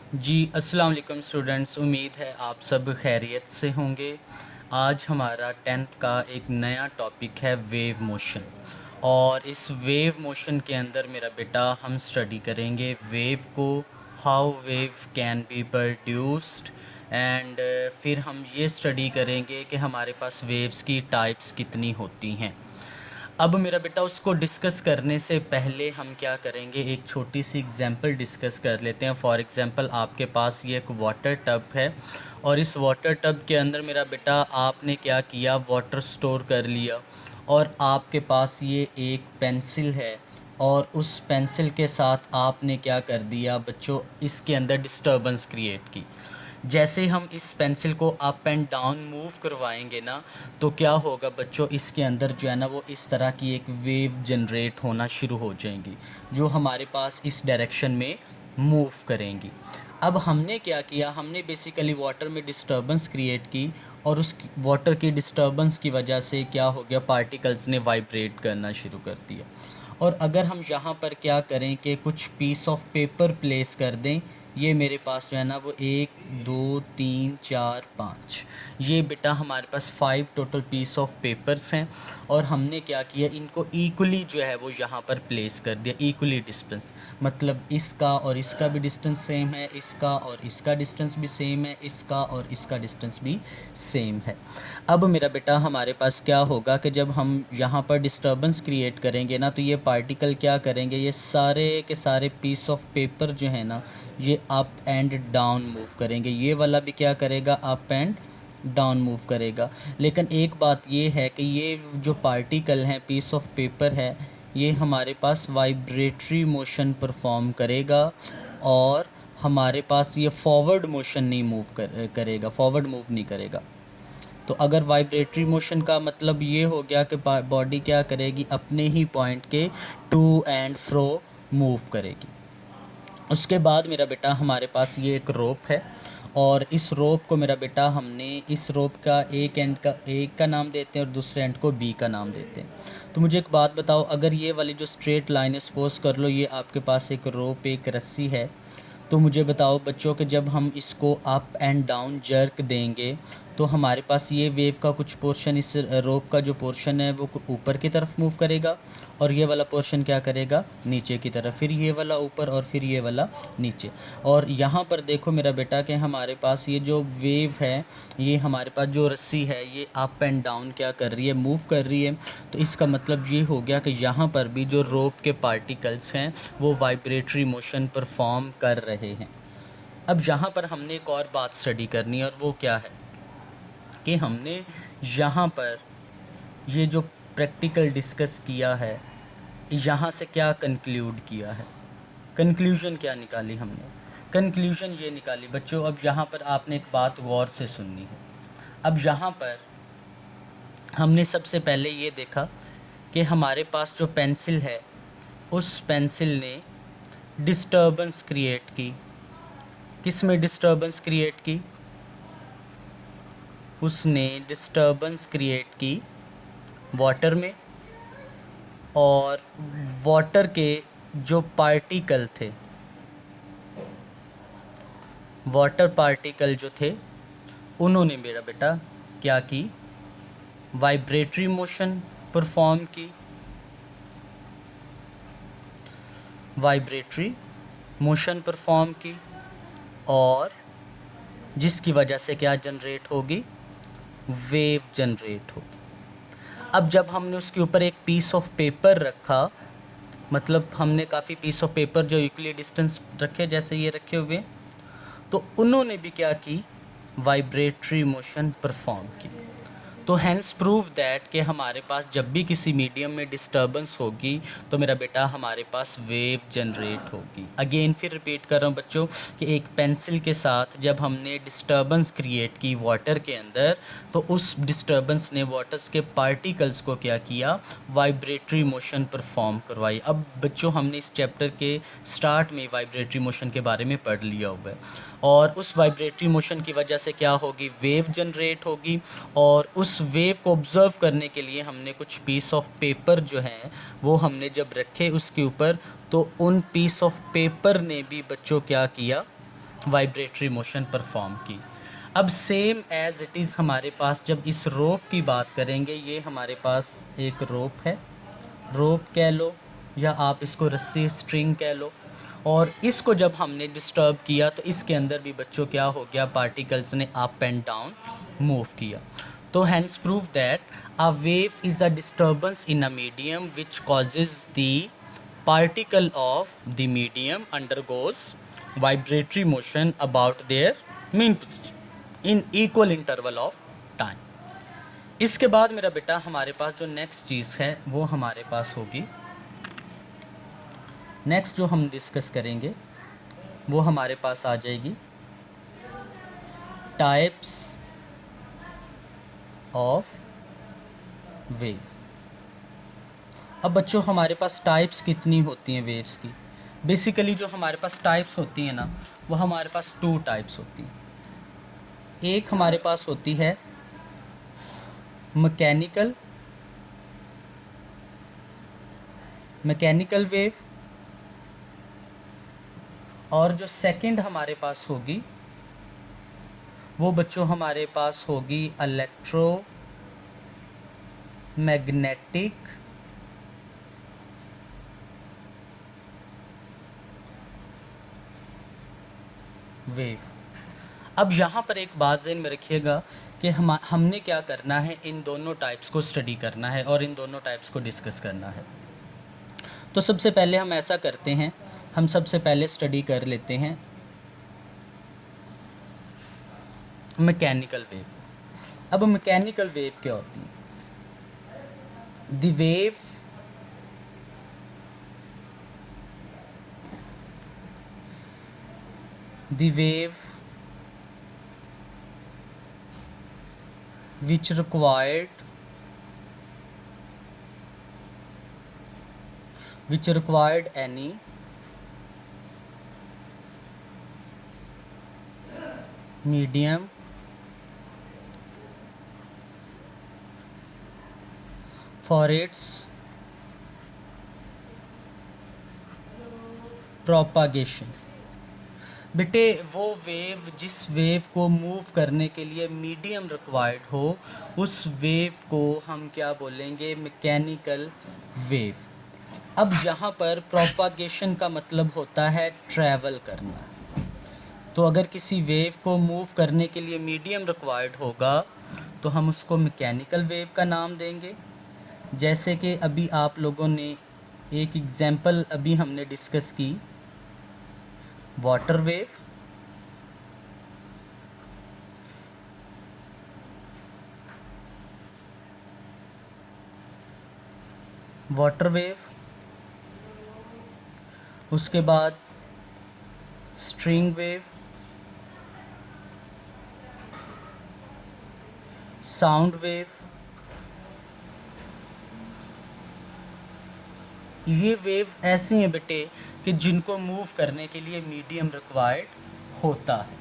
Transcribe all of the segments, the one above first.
जी अस्सलाम वालेकुम स्टूडेंट्स, उम्मीद है आप सब खैरियत से होंगे। आज हमारा 10th का एक नया टॉपिक है वेव मोशन। और इस वेव मोशन के अंदर मेरा बेटा हम स्टडी करेंगे वेव को, how wave can be produced. And फिर हम ये स्टडी करेंगे कि हमारे पास वेव्स की टाइप्स कितनी होती हैं। अब मेरा बेटा उसको डिस्कस करने से पहले हम क्या करेंगे, एक छोटी सी एग्जांपल डिस्कस कर लेते हैं। फॉर एग्जांपल आपके पास ये एक वाटर टब है और इस वाटर टब के अंदर मेरा बेटा आपने क्या किया, वाटर स्टोर कर लिया। और आपके पास ये एक पेंसिल है और उस पेंसिल के साथ आपने क्या कर दिया बच्चों, इसके अंदर डिस्टर्बेंस क्रिएट की। जैसे हम इस पेंसिल को अप एंड डाउन मूव करवाएंगे ना, तो क्या होगा बच्चों, इसके अंदर जो है ना वो इस तरह की एक वेव जनरेट होना शुरू हो जाएंगी जो हमारे पास इस डायरेक्शन में मूव करेंगी। अब हमने क्या किया, हमने बेसिकली वाटर में डिस्टर्बेंस क्रिएट की और उस वाटर की डिस्टर्बेंस की वजह से क्या हो गया, पार्टिकल्स ने वाइब्रेट करना शुरू कर दिया। और अगर हम यहाँ पर क्या करें कि कुछ पीस ऑफ पेपर प्लेस कर दें, ये मेरे पास जो है ना वो 1 2 3 4 5, ये बेटा हमारे पास 5 टोटल पीस ऑफ पेपर्स हैं। और हमने क्या किया, इनको इक्वली जो है वो यहाँ पर प्लेस कर दिया, इक्वली डिस्टेंस। मतलब इसका और इसका भी डिस्टेंस सेम है, इसका और इसका डिस्टेंस भी सेम है, इसका और इसका डिस्टेंस भी सेम है। अब मेरा बेटा हमारे पास क्या होगा कि जब हम यहाँ पर डिस्टर्बेंस क्रिएट करेंगे ना, तो ये पार्टिकल क्या करेंगे, ये सारे के सारे पीस ऑफ पेपर जो है ना ये अप एंड डाउन मूव करेंगे। ये वाला भी क्या करेगा, अप एंड डाउन मूव करेगा। लेकिन एक बात ये है कि ये जो पार्टिकल हैं, पीस ऑफ पेपर है, ये हमारे पास वाइब्रेटरी मोशन परफॉर्म करेगा और हमारे पास ये फॉरवर्ड मोशन नहीं करेगा, फॉरवर्ड मूव नहीं करेगा। तो अगर वाइब्रेटरी मोशन का मतलब ये हो गया कि बॉडी क्या करेगी, अपने ही पॉइंट के टू एंड फ्रो मूव करेगी। उसके बाद मेरा बेटा हमारे पास ये एक रोप है और इस रोप को मेरा बेटा हमने इस रोप का एक एंड का एक का नाम देते हैं और दूसरे एंड को बी का नाम देते हैं। तो मुझे एक बात बताओ, अगर ये वाली जो स्ट्रेट लाइन है, सपोज कर लो ये आपके पास एक रोप, एक रस्सी है, तो मुझे बताओ बच्चों कि जब हम इसको अप एंड डाउन जर्क देंगे तो हमारे पास ये वेव का कुछ पोर्शन, इस रोप का जो पोर्शन है वो ऊपर की तरफ मूव करेगा और ये वाला पोर्शन क्या करेगा, नीचे की तरफ, फिर ये वाला ऊपर और फिर ये वाला नीचे। और यहाँ पर देखो मेरा बेटा कि हमारे पास ये जो वेव है, ये हमारे पास जो रस्सी है ये अप एंड डाउन क्या कर रही है, मूव कर रही है। तो इसका मतलब ये हो गया कि यहाँ पर भी जो रोप के पार्टिकल्स हैं वो वाइब्रेटरी मोशन परफॉर्म कर रहे हैं। अब यहाँ पर हमने एक और बात स्टडी करनी है और वो क्या है कि हमने यहाँ पर ये जो प्रैक्टिकल डिस्कस किया है, यहाँ से क्या कंक्लूड किया है, कंक्लूजन क्या निकाली हमने, कंक्लूजन ये निकाली बच्चों। अब यहाँ पर आपने एक बात गौर से सुननी है। अब यहाँ पर हमने सबसे पहले ये देखा कि हमारे पास जो पेंसिल है, उस पेंसिल ने डिस्टर्बेंस क्रिएट की। किस में डिस्टर्बेंस क्रिएट की, उसने डिस्टर्बेंस क्रिएट की वाटर में। और वाटर के जो पार्टिकल थे, वाटर पार्टिकल जो थे, उन्होंने मेरा बेटा क्या की, वाइब्रेटरी मोशन परफॉर्म की, वाइब्रेटरी मोशन परफॉर्म की, और जिसकी वजह से क्या जनरेट होगी, वेव जनरेट होगी। अब जब हमने उसके ऊपर एक पीस ऑफ पेपर रखा, मतलब हमने काफ़ी पीस ऑफ पेपर जो इक्वली डिस्टेंस रखे, जैसे ये रखे हुए, तो उन्होंने भी क्या की, वाइब्रेटरी मोशन परफॉर्म की। तो हैंस प्रूव दैट कि हमारे पास जब भी किसी मीडियम में डिस्टर्बेंस होगी तो मेरा बेटा हमारे पास वेव जनरेट होगी। अगेन फिर रिपीट कर रहा हूँ बच्चों कि एक पेंसिल के साथ जब हमने डिस्टर्बेंस क्रिएट की वाटर के अंदर, तो उस डिस्टर्बेंस ने वाटर्स के पार्टिकल्स को क्या किया, वाइब्रेटरी मोशन परफॉर्म करवाई। अब बच्चों हमने इस चैप्टर के स्टार्ट में वाइब्रेटरी मोशन के बारे में पढ़ लिया हुआ है और उस वाइब्रेटरी मोशन की वजह से क्या होगी, वेव जनरेट होगी। और उस वेव को ऑब्ज़र्व करने के लिए हमने कुछ पीस ऑफ पेपर जो हैं वो हमने जब रखे उसके ऊपर, तो उन पीस ऑफ पेपर ने भी बच्चों क्या किया, वाइब्रेटरी मोशन परफॉर्म की। अब सेम एज इट इज़ हमारे पास जब इस रोप की बात करेंगे, ये हमारे पास एक रोप है, रोप कह लो या आप इसको रस्सी स्ट्रिंग कह लो, और इसको जब हमने डिस्टर्ब किया तो इसके अंदर भी बच्चों क्या हो गया, पार्टिकल्स ने अप एंड डाउन मूव किया। तो hence prove that a wave is a disturbance in a medium which causes the particle of the medium undergoes vibratory motion about their mean position in equal interval of time। इसके बाद मेरा बेटा हमारे पास जो next चीज़ है वो हमारे पास होगी, नेक्स्ट जो हम डिस्कस करेंगे वो हमारे पास आ जाएगी टाइप्स ऑफ वेव। अब बच्चों हमारे पास टाइप्स कितनी होती हैं वेव्स की? बेसिकली जो हमारे पास टाइप्स होती हैं ना, वो हमारे पास टू टाइप्स होती हैं। एक हमारे पास होती है मैकेनिकल वेव, और जो सेकंड हमारे पास होगी वो बच्चों हमारे पास होगी इलेक्ट्रोमैग्नेटिक वेव। अब यहाँ पर एक बात ज़हन में रखिएगा कि हमने क्या करना है, इन दोनों टाइप्स को स्टडी करना है और इन दोनों टाइप्स को डिस्कस करना है। तो सबसे पहले हम ऐसा करते हैं, हम सबसे पहले स्टडी कर लेते हैं मैकेनिकल वेव। अब मैकेनिकल वेव क्या होती है? The wave which required any medium for its propagation। बेटे वो वेव, जिस वेव को मूव करने के लिए मीडियम रिक्वायर्ड हो, उस वेव को हम क्या बोलेंगे? Mechanical wave. अब यहाँ पर प्रोपागेशन का मतलब होता है ट्रैवल करना। तो अगर किसी वेव को मूव करने के लिए मीडियम रिक्वायर्ड होगा तो हम उसको मैकेनिकल वेव का नाम देंगे। जैसे कि अभी आप लोगों ने एक एग्जांपल अभी हमने डिस्कस की, वाटर वेव, उसके बाद स्ट्रिंग वेव, साउंड वेव। ये वेव ऐसी हैं बेटे कि जिनको मूव करने के लिए मीडियम रिक्वायर्ड होता है।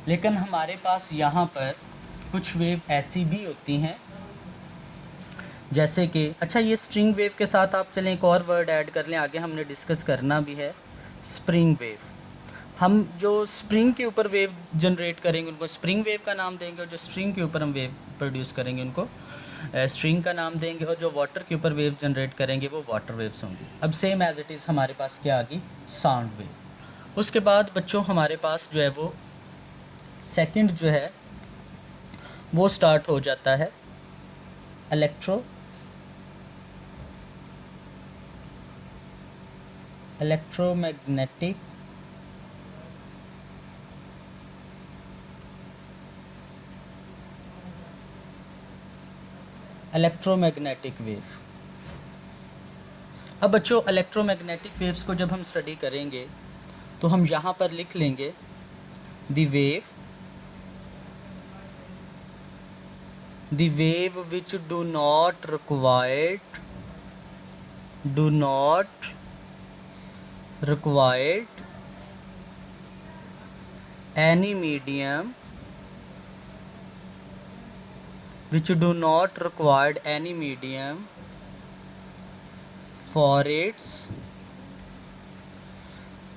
लेकिन हमारे पास यहाँ पर कुछ वेव ऐसी भी होती हैं जैसे कि, अच्छा ये स्ट्रिंग वेव के साथ आप चलें एक और वर्ड ऐड कर लें, आगे हमने डिस्कस करना भी है, स्प्रिंग वेव। हम जो स्प्रिंग के ऊपर वेव जनरेट करेंगे उनको स्प्रिंग वेव का नाम देंगे, और जो स्ट्रिंग के ऊपर हम वेव प्रोड्यूस करेंगे उनको स्ट्रिंग का नाम देंगे, और जो वाटर के ऊपर वेव जनरेट करेंगे वो वाटर वेव्स होंगी। अब सेम एज इट इज़ हमारे पास क्या आ गई? Sound wave. उसके बाद बच्चों हमारे पास जो है वो सेकंड जो है वो स्टार्ट हो जाता है इलेक्ट्रोमैग्नेटिक वेव। अब बच्चों इलेक्ट्रोमैग्नेटिक वेव्स को जब हम स्टडी करेंगे तो हम यहाँ पर लिख लेंगे the wave which do not required any medium for its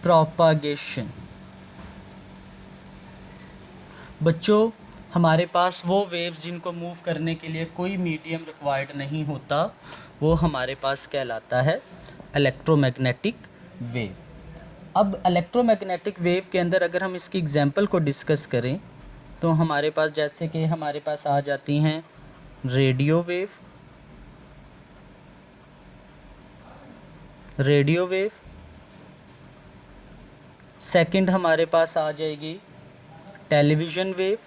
propagation। बच्चों हमारे पास वो वेव्स जिनको मूव करने के लिए कोई मीडियम रिक्वायर्ड नहीं होता, वो हमारे पास कहलाता है इलेक्ट्रोमैग्नेटिक वेव। अब इलेक्ट्रोमैग्नेटिक वेव के अंदर अगर हम इसकी एग्जांपल को डिस्कस करें तो हमारे पास जैसे कि हमारे पास आ जाती हैं radio wave, radio wave. Second हमारे पास आ जाएगी टेलीविज़न वेव।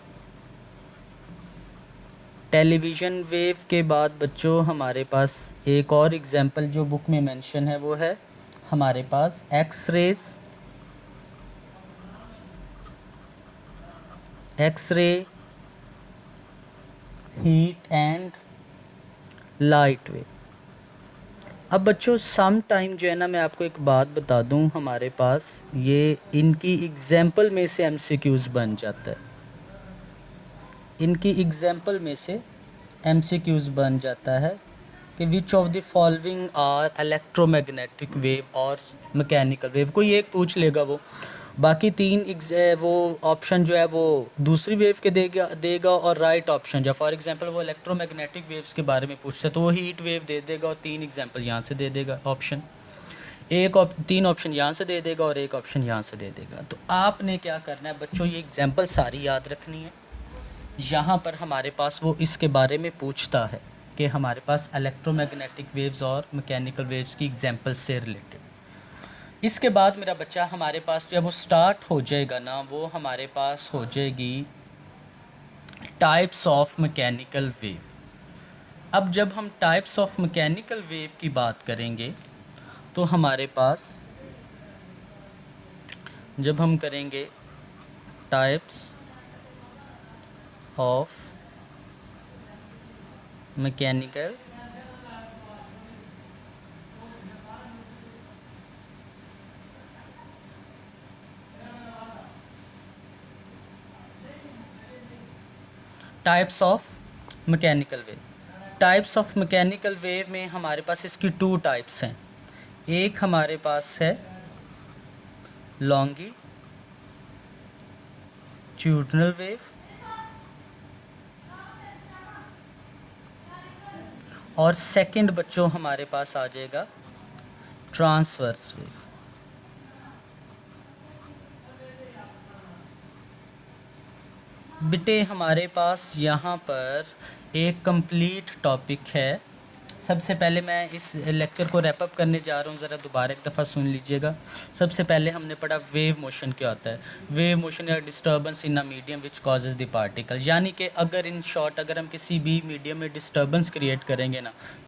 टेलीविज़न वेव के बाद बच्चों हमारे पास एक और एग्जांपल जो बुक में मेंशन है वो है हमारे पास x-rays, x-ray, heat and light wave. अब बच्चों सम टाइम जो है ना, मैं आपको एक बात बता दूं, हमारे पास ये इनकी एग्जांपल में से एमसीक्यूज़ बन जाता है, इनकी एग्जांपल में से एमसीक्यूज़ बन जाता है कि which of the following are electromagnetic wave और मैकेनिकल वेव। कोई एक पूछ लेगा, वो बाकी तीन वो ऑप्शन जो है वो दूसरी वेव के देगा और राइट ऑप्शन जो फॉर एग्जांपल वो इलेक्ट्रोमैग्नेटिक वेव्स के बारे में पूछता है तो वो हीट वेव दे देगा और तीन एग्जांपल यहाँ से दे देगा ऑप्शन, तीन ऑप्शन यहाँ से दे देगा और एक ऑप्शन यहाँ से दे देगा। तो आपने क्या करना है बच्चों, ये एग्जांपल सारी याद रखनी है। यहाँ पर हमारे पास वो इसके बारे में पूछता है कि हमारे पास इलेक्ट्रोमैग्नेटिक वेव्स और मैकेनिकल वेव्स की एग्जांपल से रिलेटेड। इसके बाद मेरा बच्चा हमारे पास जब वो स्टार्ट हो जाएगा ना, वो हमारे पास हो जाएगी टाइप्स ऑफ मैकेनिकल वेव। अब जब हम टाइप्स ऑफ मैकेनिकल वेव की बात करेंगे तो हमारे पास जब हम करेंगे types of mechanical types of mechanical wave, types of mechanical wave में हमारे पास इसकी टू टाइप्स हैं। एक हमारे पास है लॉन्गिट्यूडनल वेव और सेकंड बच्चों हमारे पास आ जाएगा ट्रांसवर्स वेव। बेटे हमारे पास यहाँ पर एक कंप्लीट टॉपिक है। सबसे पहले मैं इस लेक्चर को रैप अप करने जा रहा हूँ, ज़रा दोबारा एक दफ़ा सुन लीजिएगा। सबसे पहले हमने पढ़ा वेव मोशन क्या होता है। वेव मोशन या disturbance in a medium which causes the particle, यानी कि अगर इन शॉर्ट अगर हम किसी भी मीडियम में डिस्टर्बेंस क्रिएट करेंगे ना